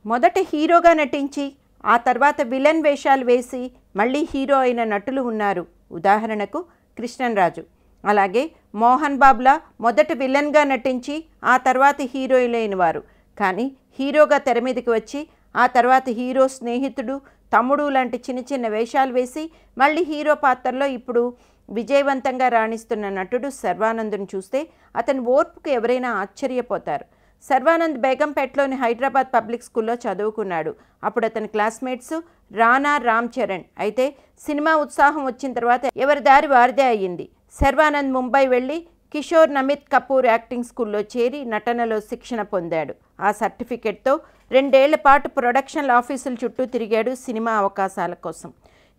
మొదట హీరోగా నటించి ఆ తర్వాత విలన్ వేషాలు వేసి మళ్ళీ హీరో అయిన నటులు ఉన్నారు. ఉదాహరణకు కృష్ణంరాజు. అలాగే మోహన్ బాబులా మొదట విలన్గా నటించి ఆ తర్వాత హీరోయిన్ వారు. కానీ హీరోగా తెర మీదకి వచ్చి ఆ తర్వాత హీరో స్నేహితుడు, తమ్ముడు లాంటి చిన్న చిన్న వేషాలు వేసి మళ్ళీ హీరో పాత్రలో ఇప్పుడు విజయవంతంగా రాణిస్తున్న నటుడు శర్వానంద్ను చూస్తే అతని ఓర్పుకు ఎవరైనా ఆశ్చర్యపోతారు. శర్వానంద్ బేగంపేటలోని హైదరాబాద్ పబ్లిక్ స్కూల్లో చదువుకున్నాడు. అప్పుడు అతని క్లాస్మేట్స్ రానా, రామ్ చరణ్. అయితే సినిమా ఉత్సాహం వచ్చిన తర్వాత ఎవరి దారి వారిదే అయ్యింది. శర్వానంద్ ముంబై వెళ్ళి కిషోర్ నమిత్ కపూర్ యాక్టింగ్ స్కూల్లో చేరి నటనలో శిక్షణ పొందాడు. ఆ సర్టిఫికెట్తో 2 ఏళ్ల పాటు ప్రొడక్షన్ ఆఫీసుల చుట్టూ తిరిగాడు సినిమా అవకాశాల కోసం.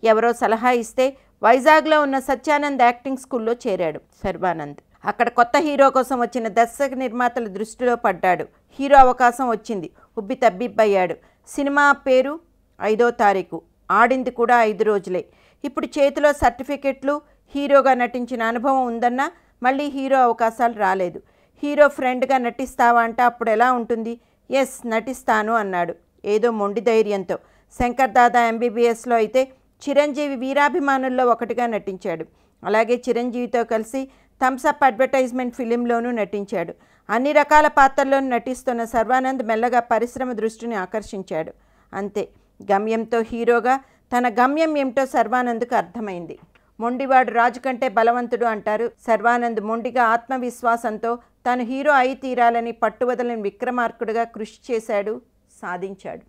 ఎవరో సలహా ఇస్తే వైజాగ్లో ఉన్న సత్యానంద్ యాక్టింగ్ స్కూల్లో చేరాడు శర్వానంద్. అక్కడ కొత్త హీరో కోసం వచ్చిన దర్శక నిర్మాతల దృష్టిలో పడ్డాడు. హీరో అవకాశం వచ్చింది. ఉబ్బి తబ్బిబ్బయ్యాడు. సినిమా పేరు 5వ తారీఖు. ఆడింది కూడా 5 రోజులే. ఇప్పుడు చేతిలో సర్టిఫికెట్లు, హీరోగా నటించిన అనుభవం ఉందన్నా మళ్ళీ హీరో అవకాశాలు రాలేదు. హీరో ఫ్రెండ్గా నటిస్తావా అంటే అప్పుడు ఎలా ఉంటుంది? ఎస్ నటిస్తాను అన్నాడు ఏదో మొండి ధైర్యంతో. శంకర్ దాదా ఎంబీబీఎస్లో అయితే చిరంజీవి వీరాభిమానుల్లో ఒకటిగా నటించాడు. అలాగే చిరంజీవితో కలిసి థమ్సప్ అడ్వర్టైజ్మెంట్ ఫిలింలోనూ నటించాడు. అన్ని రకాల పాత్రల్లోనూ నటిస్తున్న శర్వానంద్ మెల్లగా పరిశ్రమ దృష్టిని ఆకర్షించాడు. అంతే, గమ్యంతో హీరోగా తన గమ్యం ఏమిటో శర్వానంద్కు అర్థమైంది. మొండివాడు రాజు కంటే బలవంతుడు అంటారు. శర్వానంద్ మొండిగా ఆత్మవిశ్వాసంతో తాను హీరో అయి తీరాలని పట్టువదలని విక్రమార్కుడిగా కృషి చేశాడు, సాధించాడు.